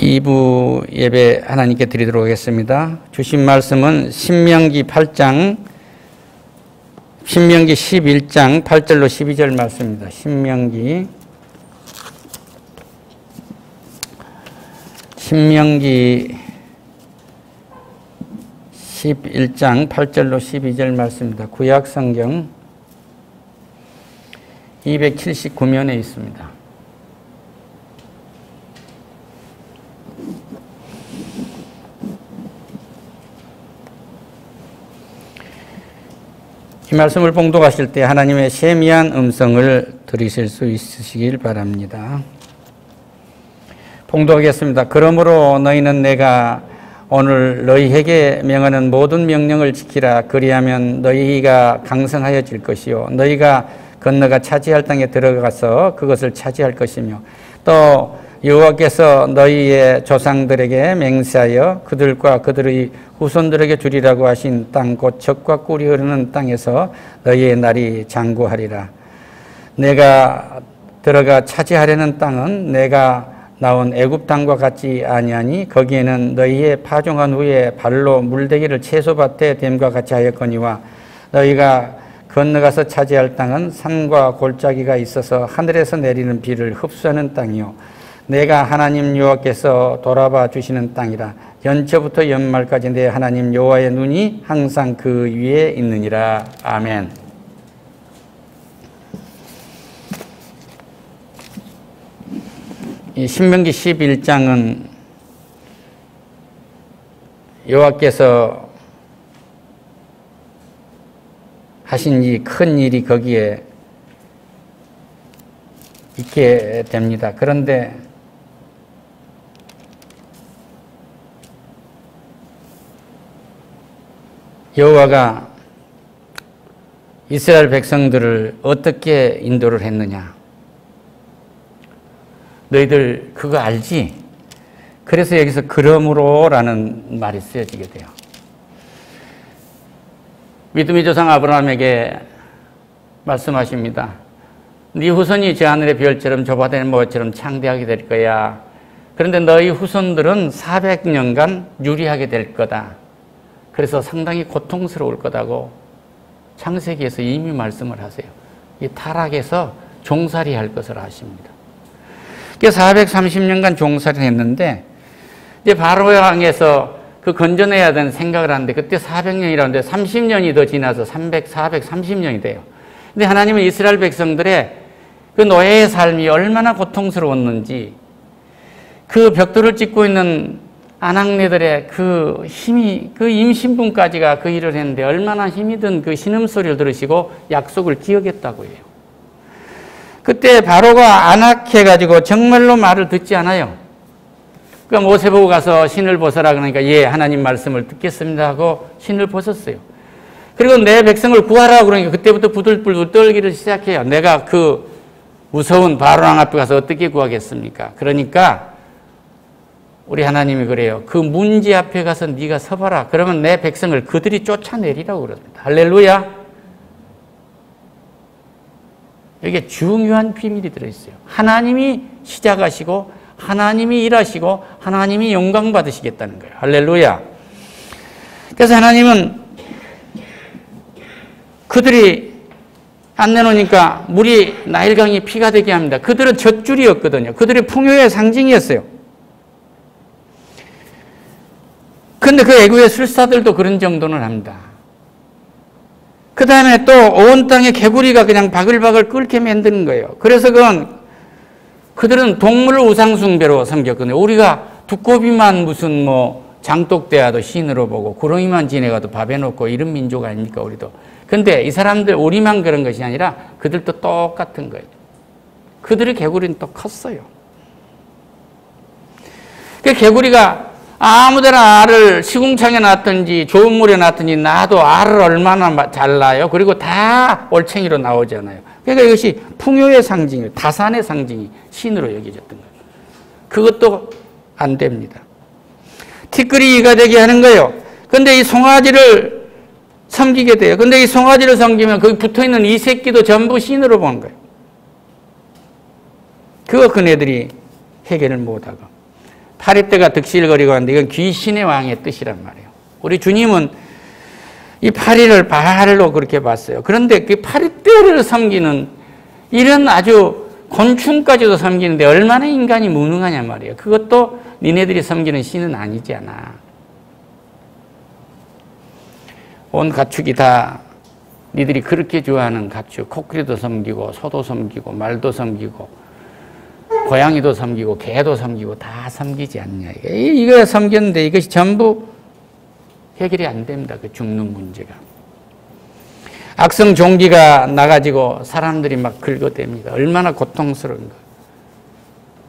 2부 예배 하나님께 드리도록 하겠습니다. 주신 말씀은 신명기 11장 11절 12절 말씀입니다. 신명기 11장 8절로 12절 말씀입니다. 구약성경 279면에 있습니다. 이 말씀을 봉독하실 때 하나님의 세미한 음성을 들으실 수 있으시길 바랍니다. 봉독하겠습니다. 그러므로 너희는 내가 오늘 너희에게 명하는 모든 명령을 지키라. 그리하면 너희가 강성하여질 것이요 너희가 건너가 차지할 땅에 들어가서 그것을 차지할 것이며 또 여호와께서 너희의 조상들에게 맹세하여 그들과 그들의 후손들에게 주리라고 하신 땅 곧 젖과 꿀이 흐르는 땅에서 너희의 날이 장구하리라. 내가 들어가 차지하려는 땅은 내가 나온 애굽 땅과 같지 아니하니 거기에는 너희의 파종한 후에 발로 물대기를 채소밭에 댐과 같이 하였거니와 너희가 건너가서 차지할 땅은 산과 골짜기가 있어서 하늘에서 내리는 비를 흡수하는 땅이요 내가 하나님 여호와께서 돌아봐 주시는 땅이라. 연초부터 연말까지 내 하나님 여호와의 눈이 항상 그 위에 있느니라. 아멘. 이 신명기 11장은 여호와께서 하신 이 큰 일이 거기에 있게 됩니다. 그런데 여호와가 이스라엘 백성들을 어떻게 인도를 했느냐? 너희들 그거 알지? 그래서 여기서 그러므로라는 말이 쓰여지게 돼요. 믿음의 조상 아브라함에게 말씀하십니다. 네 후손이 저 하늘의 별처럼 저 바다의 모처럼 창대하게 될 거야. 그런데 너희 후손들은 400년간 유리하게 될 거다. 그래서 상당히 고통스러울 거다고 창세기에서 이미 말씀을 하세요. 이 타락에서 종살이 할 것을 아십니다. 430년간 종살이를 했는데 이제 바로 왕에서 그 건져내야 되는 생각을 하는데 그때 400년이라는데 30년이 더 지나서 430년이 돼요. 근데 하나님은 이스라엘 백성들의 그 노예의 삶이 얼마나 고통스러웠는지 그 벽돌을 찢고 있는 아낙네들의 그 힘이 그 임신분까지가 그 일을 했는데 얼마나 힘이 든 그 신음소리를 들으시고 약속을 기억했다고 해요. 그때 바로가 안악해가지고 정말로 말을 듣지 않아요. 그러니까 모세 보고 가서 신을 벗어라 그러니까 예 하나님 말씀을 듣겠습니다 하고 신을 벗었어요. 그리고 내 백성을 구하라 그러니까 그때부터 부들부들 떨기를 시작해요. 내가 그 무서운 바로왕 앞에 가서 어떻게 구하겠습니까? 그러니까 우리 하나님이 그래요. 그 문제 앞에 가서 네가 서봐라. 그러면 내 백성을 그들이 쫓아내리라고 그럽니다. 할렐루야. 여기에 중요한 비밀이 들어있어요. 하나님이 시작하시고 하나님이 일하시고 하나님이 영광 받으시겠다는 거예요. 할렐루야. 그래서 하나님은 그들이 안 내놓으니까 물이 나일강이 피가 되게 합니다. 그들은 젖줄이었거든요. 그들의 풍요의 상징이었어요. 그런데 그 애국의 술사들도 그런 정도는 합니다. 그 다음에 또 온 땅에 개구리가 그냥 바글바글 끓게 만드는 거예요. 그래서 그들은 동물 우상숭배로 섬겼거든요. 우리가 두꺼비만 무슨 장독대야도 신으로 보고 구렁이만 지내가도 밥에 넣고 이런 민족 아닙니까 우리도. 근데 이 사람들 우리만 그런 것이 아니라 그들도 똑같은 거예요. 그들의 개구리는 또 컸어요. 그 개구리가 아무데나 알을 시궁창에 놨든지 좋은 물에 놨든지 놔도 알을 얼마나 잘 낳아요. 그리고 다 올챙이로 나오잖아요. 그러니까 이것이 풍요의 상징이에요. 다산의 상징이 신으로 여겨졌던 거예요. 그것도 안 됩니다. 티끌이가 되게 하는 거예요. 그런데 이 송아지를 섬기게 돼요. 그런데 이 송아지를 섬기면 거기 붙어있는 이 새끼도 전부 신으로 보는 거예요. 그거 그네들이 해결을 못하고. 파리떼가 득실거리고 하는데 이건 귀신의 왕의 뜻이란 말이에요. 우리 주님은 이 파리를 발로 그렇게 봤어요. 그런데 그 파리떼를 섬기는 이런 아주 곤충까지도 섬기는데 얼마나 인간이 무능하냐 말이에요. 그것도 니네들이 섬기는 신은 아니지 않아. 온 가축이 다 니들이 그렇게 좋아하는 가축, 코끼리도 섬기고 소도 섬기고 말도 섬기고 고양이도 섬기고 개도 섬기고 다 섬기지 않냐. 이거 섬겼는데 이것이 전부 해결이 안 됩니다. 그 죽는 문제가. 악성 종기가 나가지고 사람들이 막 긁어댑니다. 얼마나 고통스러운가.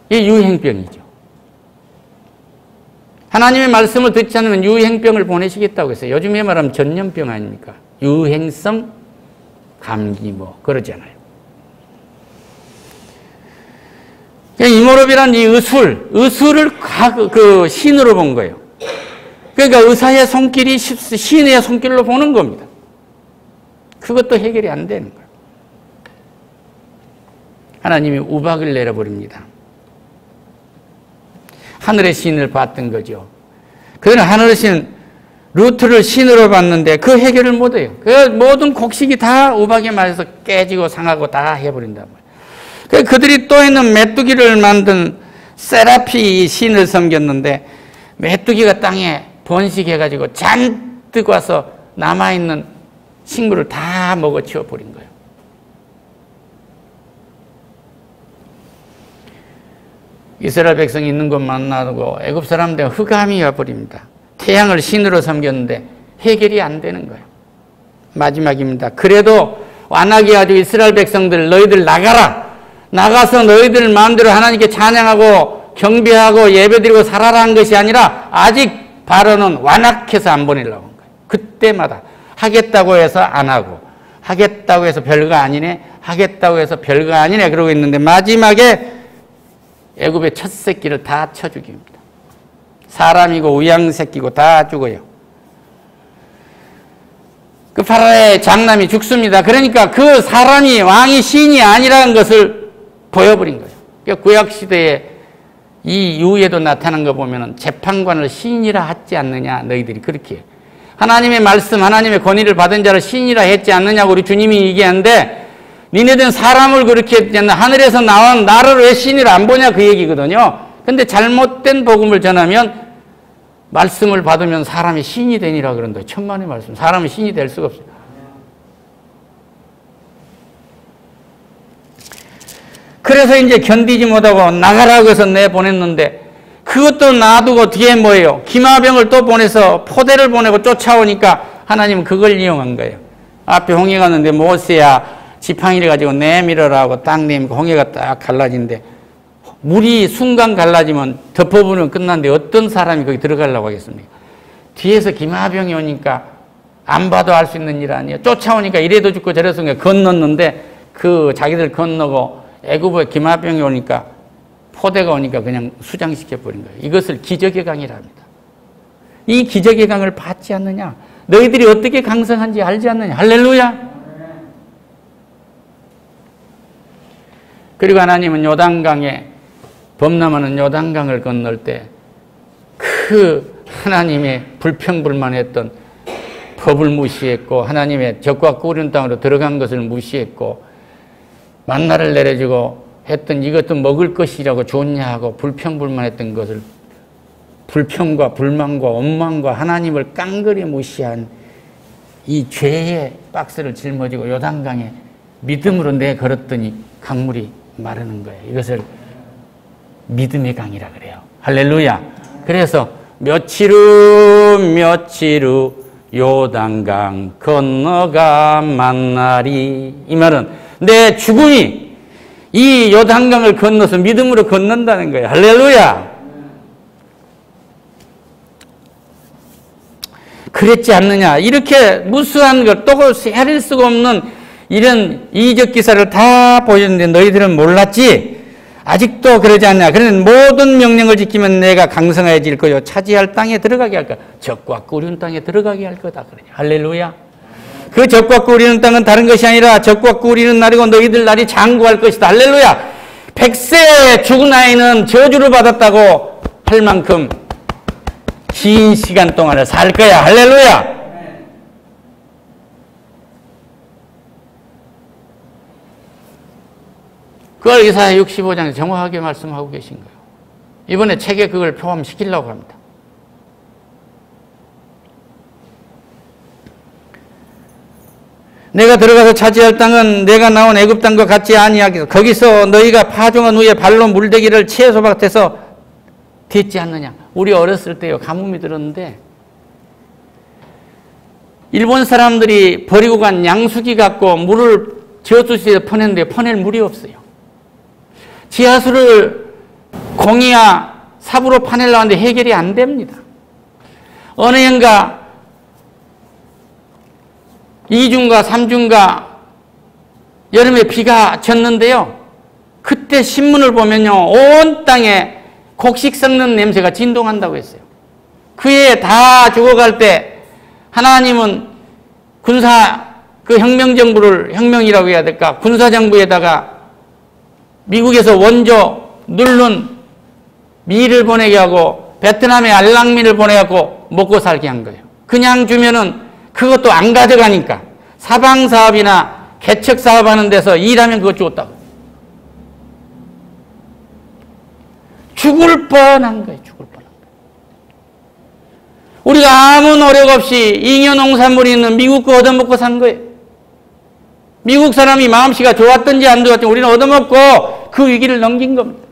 이게 유행병이죠. 하나님의 말씀을 듣지 않으면 유행병을 보내시겠다고 했어요. 요즘에 말하면 전염병 아닙니까? 유행성 감기 뭐 그러잖아요. 이모롭이란 이 의술을 그 신으로 본 거예요. 그러니까 의사의 손길이 신의 손길로 보는 겁니다. 그것도 해결이 안 되는 거예요. 하나님이 우박을 내려버립니다. 하늘의 신을 봤던 거죠. 그는 하늘의 신 루트를 신으로 봤는데 그 해결을 못해요. 그 모든 곡식이 다 우박에 맞아서 깨지고 상하고 다 해버린단 말이에요. 그들이 또 있는 메뚜기를 만든 세라피 신을 섬겼는데 메뚜기가 땅에 번식해가지고 잔뜩 와서 남아있는 식물을 다 먹어치워 버린 거예요. 이스라엘 백성이 있는 곳 만나고 애굽 사람들 흑암이 와버립니다. 태양을 신으로 섬겼는데 해결이 안 되는 거예요. 마지막입니다. 그래도 완악이 아주 이스라엘 백성들 너희들 나가라. 나가서 너희들 마음대로 하나님께 찬양하고 경배하고 예배드리고 살아라 한 것이 아니라 아직 바로는 완악해서 안 보내려고 한 거예요. 그때마다 하겠다고 해서 안 하고 하겠다고 해서 별거 아니네 하겠다고 해서 별거 아니네 그러고 있는데 마지막에 애굽의 첫 새끼를 다 쳐 죽입니다. 사람이고 우양 새끼고 다 죽어요. 그 파라오의 장남이 죽습니다. 그러니까 그 사람이 왕이 신이 아니라는 것을 보여버린 거예요. 그러니까 구약시대에 이 이후에도 나타난 거 보면 재판관을 신이라 하지 않느냐 너희들이 그렇게 하나님의 말씀 하나님의 권위를 받은 자를 신이라 했지 않느냐고 우리 주님이 얘기하는데 니네들은 사람을 그렇게 했잖아. 하늘에서 나온 나를 왜 신이라 안 보냐 그 얘기거든요. 근데 잘못된 복음을 전하면 말씀을 받으면 사람이 신이 되니라 그런다. 천만의 말씀. 사람은 신이 될 수가 없어요. 그래서 이제 견디지 못하고 나가라고 해서 내보냈는데 그것도 놔두고 뒤에 뭐예요? 기마병을 또 보내서 포대를 보내고 쫓아오니까 하나님은 그걸 이용한 거예요. 앞에 홍해가 있는데 모세야 지팡이를 가지고 내밀어라 하고 딱 내밀고 홍해가 딱 갈라진데 물이 순간 갈라지면 덮어부으면 끝났는데 어떤 사람이 거기 들어가려고 하겠습니까? 뒤에서 기마병이 오니까 안 봐도 알 수 있는 일 아니에요. 쫓아오니까 이래도 죽고 저래도 죽고 건넜는데 그 자기들 건너고 애굽에 기마병이 오니까 포대가 오니까 그냥 수장시켜버린 거예요. 이것을 기적의 강이라 합니다. 이 기적의 강을 받지 않느냐? 너희들이 어떻게 강성한지 알지 않느냐? 할렐루야! 그리고 하나님은 요단강에 범람하는 요단강을 건널 때 그 하나님의 불평불만했던 법을 무시했고 하나님의 적과 꾸린 땅으로 들어간 것을 무시했고 만나를 내려주고 했던 이것도 먹을 것이라고 좋냐 하고 불평불만했던 것을 불평과 불만과 원망과 하나님을 깡그리 무시한 이 죄의 박스를 짊어지고 요단강에 믿음으로 내걸었더니 강물이 마르는 거예요. 이것을 믿음의 강이라 그래요. 할렐루야. 그래서 며칠 후 요단강 건너가 만나리. 이 말은 내 죽음이 이 요단강을 건너서 믿음으로 건넌다는 거예요. 할렐루야. 그랬지 않느냐. 이렇게 무수한 걸 또 헤아릴 수가 없는 이런 이적 기사를 다 보여줬는데 너희들은 몰랐지? 아직도 그러지 않냐. 그러는 모든 명령을 지키면 내가 강성해질 거요. 차지할 땅에 들어가게 할 거야. 적과 꾸리는 땅에 들어가게 할 거다. 그러냐. 할렐루야. 그 적과 꾸리는 땅은 다른 것이 아니라 적과 꾸리는 날이고 너희들 날이 장구할 것이다. 할렐루야. 100세 죽은 아이는 저주를 받았다고 할 만큼 긴 시간 동안을 살 거야. 할렐루야. 그걸 이사야 65장에 정확하게 말씀하고 계신 거예요. 이번에 책에 그걸 포함시키려고 합니다. 내가 들어가서 차지할 땅은 내가 나온 애굽 땅과 같지 아니하겠소. 거기서 너희가 파종한 후에 발로 물대기를 채소밭에서 딛지 않느냐. 우리 어렸을 때요, 가뭄이 들었는데 일본 사람들이 버리고 간 양수기 갖고 물을 저수지에 퍼냈는데 퍼낼 물이 없어요. 지하수를 공이야 삽으로 파내려고 하는데 해결이 안 됩니다. 어느 해인가 2주인가 3주인가 여름에 비가 졌는데요. 그때 신문을 보면요, 온 땅에 곡식 썩는 냄새가 진동한다고 했어요. 그 해에 다 죽어갈 때 하나님은 혁명정부를, 혁명이라고 해야 될까, 군사정부에다가 미국에서 원조 누른 미를 보내게 하고 베트남에 알랑미를 보내갖고 먹고 살게 한 거예요. 그냥 주면은 그것도 안 가져가니까 사방사업이나 개척사업 하는 데서 일하면 그거 줬다고. 죽을 뻔한 거예요. 죽을 뻔한 거예요. 우리가 아무 노력 없이 잉여 농산물이 있는 미국 거 얻어먹고 산 거예요. 미국 사람이 마음씨가 좋았든지 안 좋았든지 우리는 얻어먹고 그 위기를 넘긴 겁니다.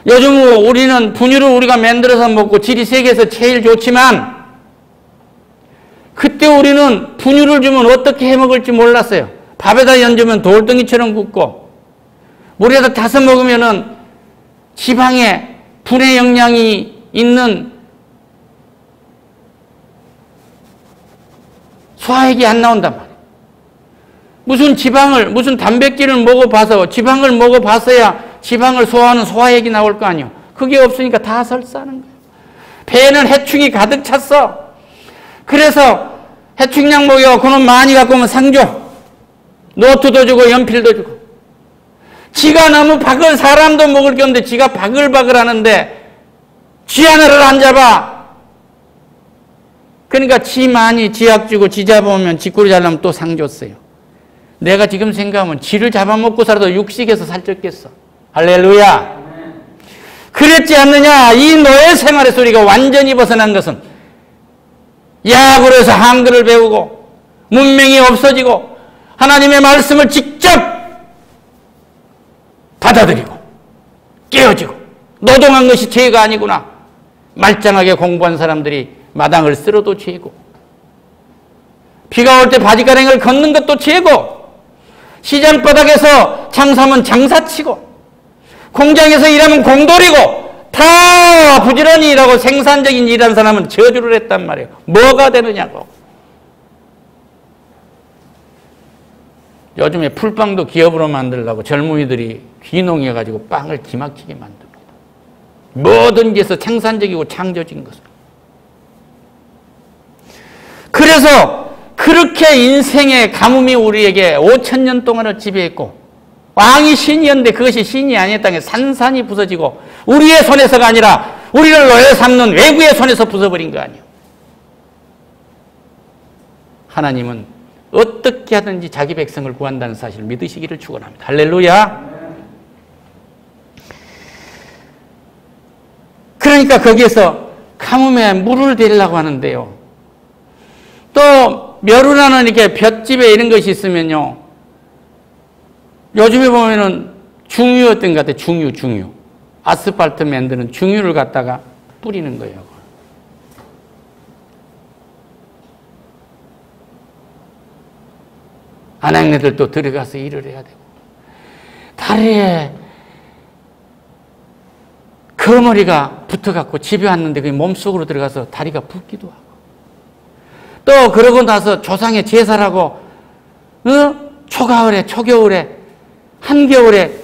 요즘 우리는 분유를 우리가 만들어서 먹고 질이 세계에서 제일 좋지만 그때 우리는 분유를 주면 어떻게 해먹을지 몰랐어요. 밥에다 얹으면 돌덩이처럼 굽고 물에다 타서 먹으면은 지방에 분해 영양이 있는 소화액이 안 나온단 말이에요. 무슨 단백질을 먹어봐서, 지방을 먹어봤어야 지방을 소화하는 소화액이 나올 거 아니에요. 그게 없으니까 다 설사하는 거예요. 배에는 해충이 가득 찼어. 그래서 해충약 먹여 그놈 많이 갖고 오면 상 줘. 노트도 주고 연필도 주고. 지가 너무 사람도 먹을 게 없는데 지가 바글바글 하는데 쥐 하나를 안 잡아. 그러니까 지 많이 지약 주고 지 잡아오면 쥐꼬리 잘라면 또 상 줬어요. 내가 지금 생각하면 쥐를 잡아먹고 살아도 육식에서 살쪘겠어. 할렐루야. 그랬지 않느냐. 이 노예 생활의 우리가 완전히 벗어난 것은 야구로 해서 한글을 배우고 문명이 없어지고 하나님의 말씀을 직접 받아들이고 깨어지고 노동한 것이 죄가 아니구나. 말짱하게 공부한 사람들이 마당을 쓸어도 죄고 비가 올 때 바지가랭이를 걷는 것도 죄고 시장 바닥에서 장사하면 장사치고 공장에서 일하면 공돌이고 다 부지런히 일하고 생산적인 일한 사람은 저주를 했단 말이에요. 뭐가 되느냐고. 요즘에 풀빵도 기업으로 만들려고 젊은이들이 귀농해가지고 빵을 기막히게 만듭니다. 뭐든지 해서 생산적이고 창조적인 것을. 그래서 그렇게 인생의 가뭄이 우리에게 5,000년 동안을 지배했고 왕이 신이었는데 그것이 신이 아니었다는 게 산산이 부서지고 우리의 손에서가 아니라 우리를 노예 삼는 외구의 손에서 부숴버린 거 아니에요. 하나님은 어떻게 하든지 자기 백성을 구한다는 사실을 믿으시기를 축원합니다. 할렐루야. 그러니까 거기에서 가뭄에 물을 대려고 하는데요. 또 멸우라는 이렇게 볏집에 이런 것이 있으면요. 요즘에 보면은 중유였던 것 같아요. 중유. 아스팔트 만드는 중유를 갖다가 뿌리는 거예요. 아낙네들도 들어가서 일을 해야 되고 다리에 거머리가 붙어갖고 집에 왔는데 그게 몸속으로 들어가서 다리가 붓기도 하고 또 그러고 나서 조상의 제사라고 초가을에 초겨울에 한겨울에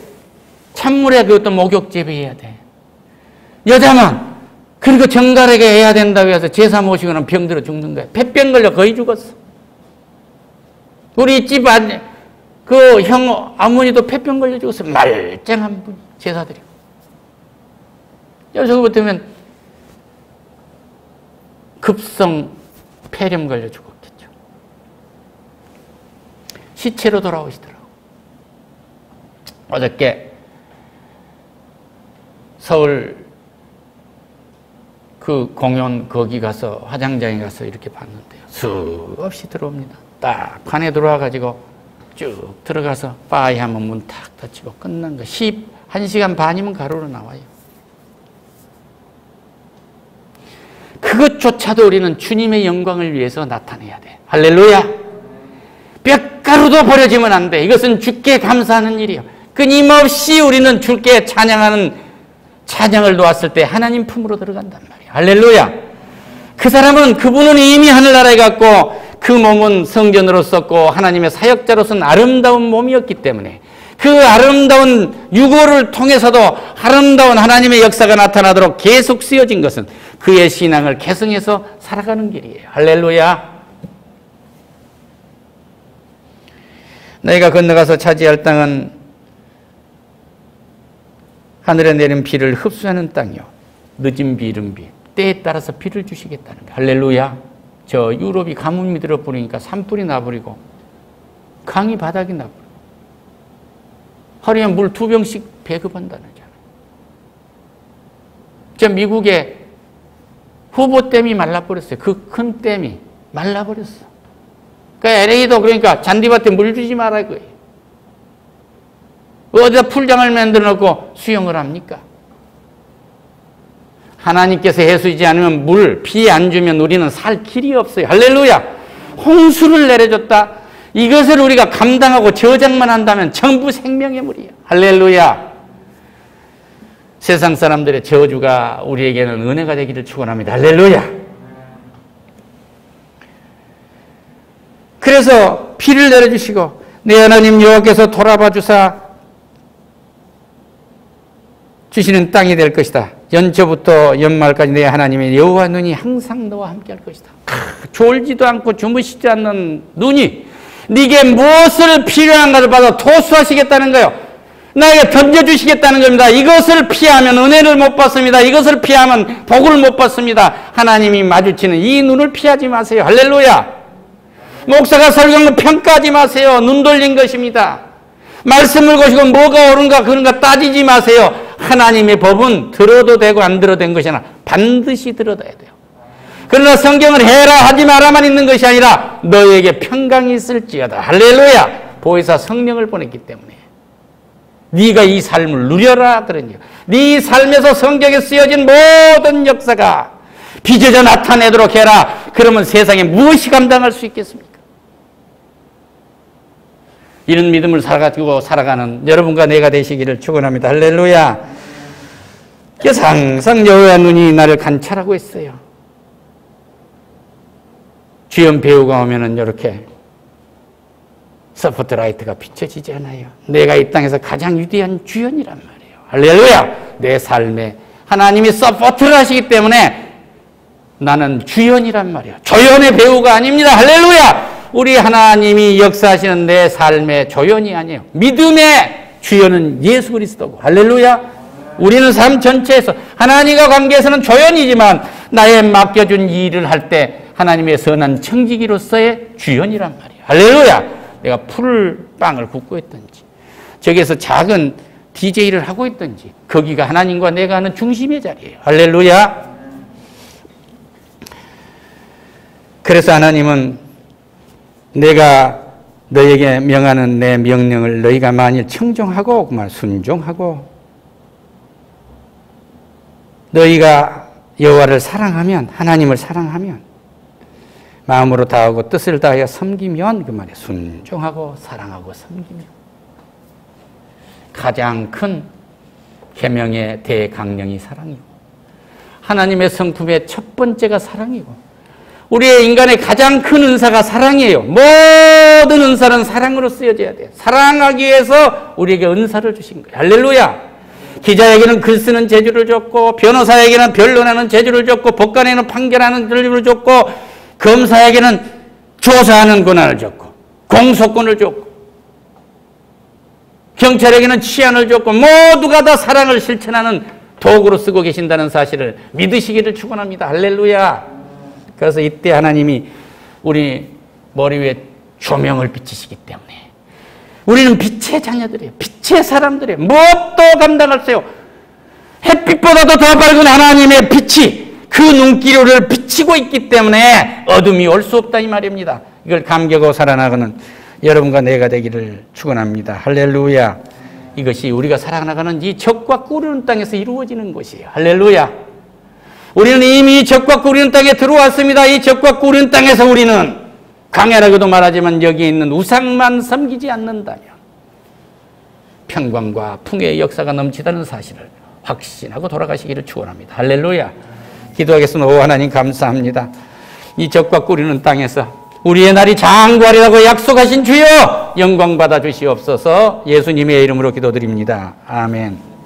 찬물에 그것도 목욕 재배해야 돼. 여자만 그리고 정갈하게 해야 된다고 해서 제사 모시고는 병들어 죽는 거야. 폐병 걸려 거의 죽었어. 우리 집 그 형 어머니도 폐병 걸려 죽었어. 말짱한 분이 제사 드리고 여기서부터면 급성 폐렴 걸려 죽었겠죠. 시체로 돌아오시더라고. 어저께 서울 그 공연 거기 가서 화장장에 가서 이렇게 봤는데요. 수없이 들어옵니다. 딱 관에 들어와가지고 쭉 들어가서 빠이 하면 문 탁 닫히고 끝난 거. 1시간 반이면 가로로 나와요. 그것조차도 우리는 주님의 영광을 위해서 나타내야 돼. 할렐루야. 뼈가루도 버려지면 안 돼. 이것은 주께 감사하는 일이요. 끊임없이 우리는 주께 찬양을 놓았을 때 하나님 품으로 들어간단 말이에요. 할렐루야. 그 사람은 그분은 이미 하늘나라에 갔고 그 몸은 성전으로 썼고 하나님의 사역자로서는 아름다운 몸이었기 때문에 그 아름다운 유고를 통해서도 아름다운 하나님의 역사가 나타나도록 계속 쓰여진 것은 그의 신앙을 계승해서 살아가는 길이에요. 할렐루야. 너희가 건너가서 차지할 땅은 하늘에 내린 비를 흡수하는 땅이요. 늦은 비, 이른 비. 때에 따라서 비를 주시겠다는 거예요. 할렐루야. 저 유럽이 가뭄이 들어버리니까 산불이 나버리고 강이 바닥이 나버리고 하루에 물 2병씩 배급한다는 거잖아요. 저 미국의 후보댐이 말라버렸어요. 그 큰 댐이 말라버렸어. 그러니까 LA도 그러니까 잔디밭에 물 주지 말아 이거예요. 어디다 풀장을 만들어 놓고 수영을 합니까? 하나님께서 해수이지 않으면 물, 비 안 주면 우리는 살 길이 없어요. 할렐루야. 홍수를 내려줬다. 이것을 우리가 감당하고 저장만 한다면 전부 생명의 물이에요. 할렐루야. 세상 사람들의 저주가 우리에게는 은혜가 되기를 축원합니다. 할렐루야. 그래서 비를 내려주시고 내 하나님 여호와께서 돌아봐 주사 주시는 땅이 될 것이다. 연초부터 연말까지 내 하나님의 여호와 눈이 항상 너와 함께 할 것이다. 졸지도 않고 주무시지 않는 눈이 네게 무엇을 필요한가를 받아 토수하시겠다는 거예요. 나에게 던져주시겠다는 겁니다. 이것을 피하면 은혜를 못 받습니다. 이것을 피하면 복을 못 받습니다. 하나님이 마주치는 이 눈을 피하지 마세요. 할렐루야. 목사가 설교한 거 평가하지 마세요. 눈 돌린 것입니다. 말씀을 보시고 뭐가 옳은가 그런가 따지지 마세요. 하나님의 법은 들어도 되고 안 들어도 된 것이 아니라 반드시 들어둬야 돼요. 그러나 성경을 해라 하지 마라만 있는 것이 아니라 너에게 평강이 있을지어다. 할렐루야. 보혜사 성령을 보냈기 때문에 네가 이 삶을 누려라 그러니 네 삶에서 성경에 쓰여진 모든 역사가 빚어져 나타내도록 해라. 그러면 세상에 무엇이 감당할 수 있겠습니까? 이런 믿음을 살아가지고 살아가는 여러분과 내가 되시기를 축원합니다. 할렐루야. 그래서 항상 여호와 눈이 나를 관찰하고 있어요. 주연 배우가 오면은 이렇게 스포트라이트가 비춰지지 않아요. 내가 이 땅에서 가장 위대한 주연이란 말이에요. 할렐루야. 내 삶에 하나님이 서포트를 하시기 때문에 나는 주연이란 말이에요. 조연의 배우가 아닙니다. 할렐루야. 우리 하나님이 역사하시는 내 삶의 조연이 아니에요. 믿음의 주연은 예수 그리스도고. 할렐루야. 우리는 삶 전체에서 하나님과 관계에서는 조연이지만 나의 맡겨준 일을 할 때 하나님의 선한 청지기로서의 주연이란 말이에요. 할렐루야. 내가 풀을 빵을 굽고 있든지 저기에서 작은 DJ를 하고 있든지 거기가 하나님과 내가 하는 중심의 자리예요. 할렐루야. 그래서 하나님은 내가 너에게 명하는 내 명령을 너희가 만일 청종하고 그만 순종하고 너희가 여호와를 사랑하면 하나님을 사랑하면 마음으로 다하고 뜻을 다하여 섬기면 그 말에 순종하고 사랑하고 섬기면 가장 큰 계명의 대강령이 사랑이고 하나님의 성품의 첫 번째가 사랑이고 우리의 인간의 가장 큰 은사가 사랑이에요. 모든 은사는 사랑으로 쓰여져야 돼요. 사랑하기 위해서 우리에게 은사를 주신 거예요. 할렐루야. 기자에게는 글 쓰는 재주를 줬고 변호사에게는 변론하는 재주를 줬고 법관에게는 판결하는 재주를 줬고 검사에게는 조사하는 권한을 줬고 공소권을 줬고 경찰에게는 치안을 줬고 모두가 다 사랑을 실천하는 도구로 쓰고 계신다는 사실을 믿으시기를 축원합니다. 할렐루야. 그래서 이때 하나님이 우리 머리 위에 조명을 비치시기 때문에 우리는 빛의 자녀들이에요. 빛의 사람들이에요. 무엇도 감당할 수 없어요. 햇빛보다도 더 밝은 하나님의 빛이 그 눈기로를 비치고 있기 때문에 어둠이 올 수 없다 이 말입니다. 이걸 감격하고 살아나가는 여러분과 내가 되기를 축원합니다. 할렐루야. 이것이 우리가 살아나가는 이 적과 꿀이는 땅에서 이루어지는 것이에요. 할렐루야. 우리는 이미 적과 꿀이는 땅에 들어왔습니다. 이 적과 꿀이는 땅에서 우리는 강해라고도 말하지만 여기에 있는 우상만 섬기지 않는다면 평강과 풍요의 역사가 넘치다는 사실을 확신하고 돌아가시기를 축원합니다. 할렐루야. 기도하겠습니다. 오 하나님 감사합니다. 이 적과 꿀이는 땅에서 우리의 날이 장구하리라고 약속하신 주여 영광 받아 주시옵소서. 예수님의 이름으로 기도드립니다. 아멘.